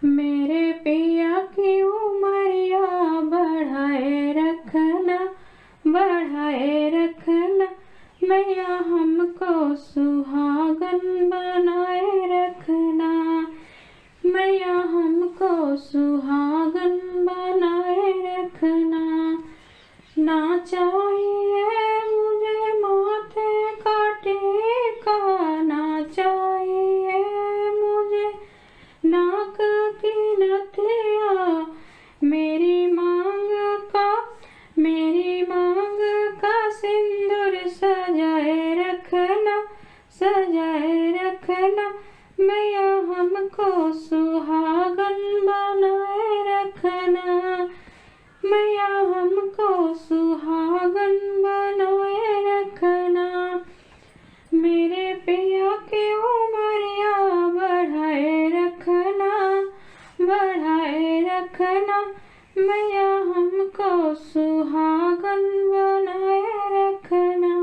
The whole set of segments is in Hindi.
मेरे पिया की उमरिया बढ़ाए रखना, बढ़ाए रखना। मैया हमको सुहागन बनाए रखना, मैया हमको सुहागन बनाए रखना। ना चाहिए मुझे माथे का टीका, ना चाहिए मुझे नाक की नथिया। मेरी मांग का सिंदूर सजाए रखना, सजाए रखना। मैया हमको सुहागन बनाए रखना, मैया हमको सुहागन बनाए रखना। मेरे पिया की उमरिया बढ़ाए रखना, बढ़ाए रखना। मैया हमको सुहागन बनाए रखना,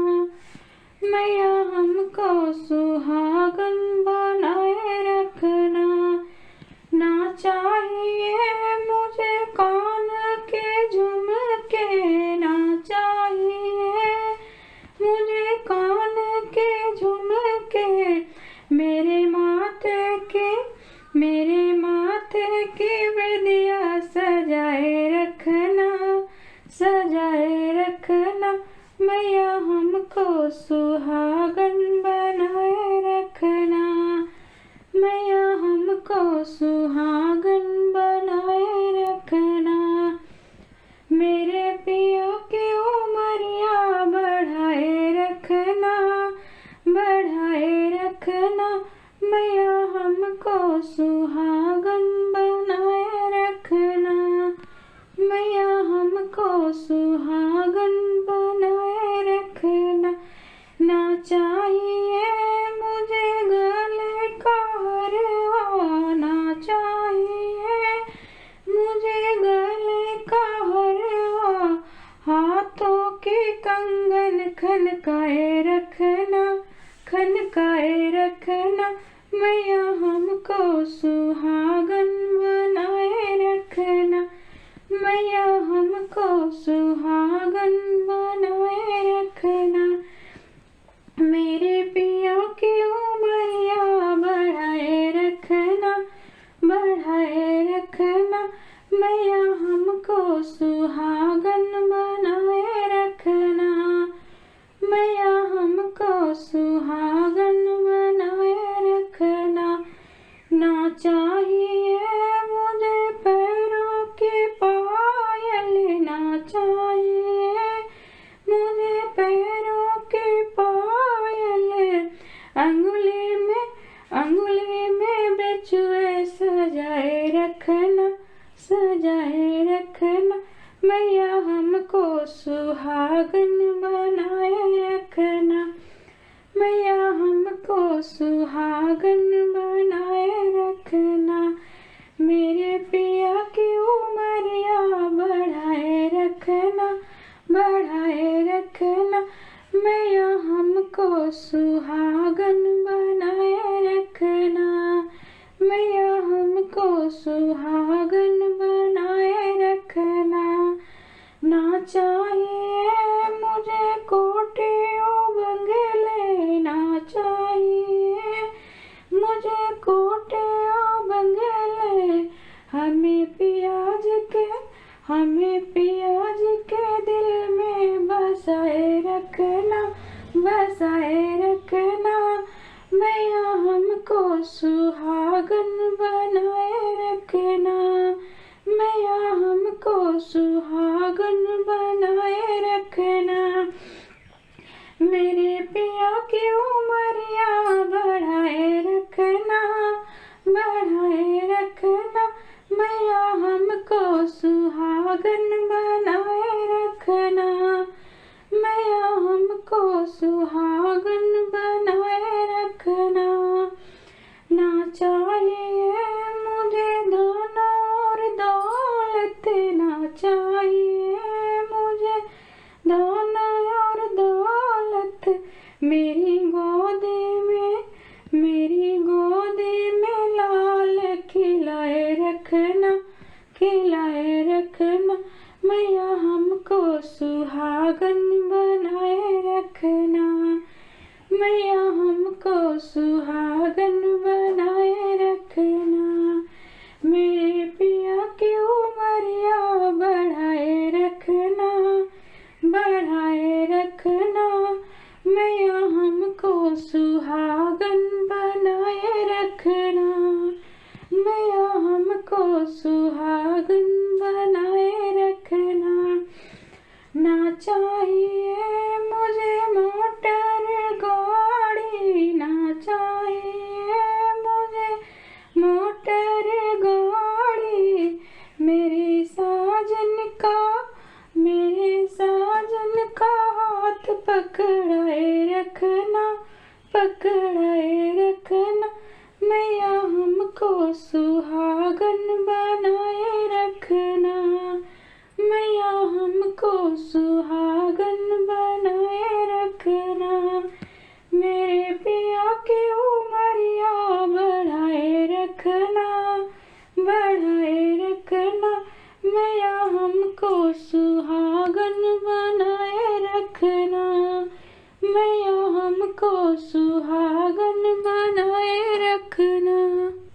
मैया हमको सुहागन बनाए रखना। ना चाहिए मुझे कान के झुमके, ना चाहिए मुझे कान के झुमके। मेरे माथे की बिंदिया सजाए रखना, सजाए रखना। मैया हमको सुहागन बनाए रखना, मैया हमको सुहागन बनाए रखना। मेरे पिया की उमरिया बढ़ाए रखना, बढ़ाए रखना। मैया हमको सुहागन बनाए रखना, मैया हमको सुहागन बनाए रखना। ना चाहिए मुझे गले का हरवा, ना चाहिए मुझे गले का हरवा। हाथों के कंगन खनकाए रखना, खनकाए रखना। मैया हमको सुहागन बनाए रखना, मैया हमको सुहागन बनाए रखना। मेरे पिया की उमरिया बढ़ाए रखना, बढ़ाए रखना। मैया हमको सुहागन बनाए रखना, मैया हमको सुहागन बनाए रखना। ना चाहिए मुझे पैरों की पायल, ना चाहिए मुझे पैरों की पायल। अंगुली में बिछुए सजाए रखना, सजाए रखना। मैया हमको सुहागन बनाए रखना, मैया हमको सुहागन बनाए रखना। मेरे पिया की उमरिया बढ़ाए रखना, बढ़ाए रखना। मैया हमको सुहागन बनाए रखना, मैया हमको सुहागन बनाए रखना। ना चाहिए मुझे कोठी और बंगले, ना चाहिए मुझे कोठी और बंगले। हमें पियाज के दिल में बसाए रखना, बसाए रखना। मैया हमको सुहागन बनाए रखना, मैया हमको सुहागन बनाए रखना। मेरे पिया की उमरिया बढ़ाए रखना, बढ़ाए रखना। मैया हमको सुहागन बनाए रखना, मैया हमको सुहागन बनाए रखना। ना चाहिए रखना, खिलाए रखना, मैया हमको सुहागन बनाए रखना, मैया हमको सुहागन बनाए रखना। मेरे पिया की उमरिया बढ़ाए रखना, बढ़ाए रखना, मैया हमको सुहागन बनाए रखना, मैया हमको सुहागन बनाए रखना। ना चाहिए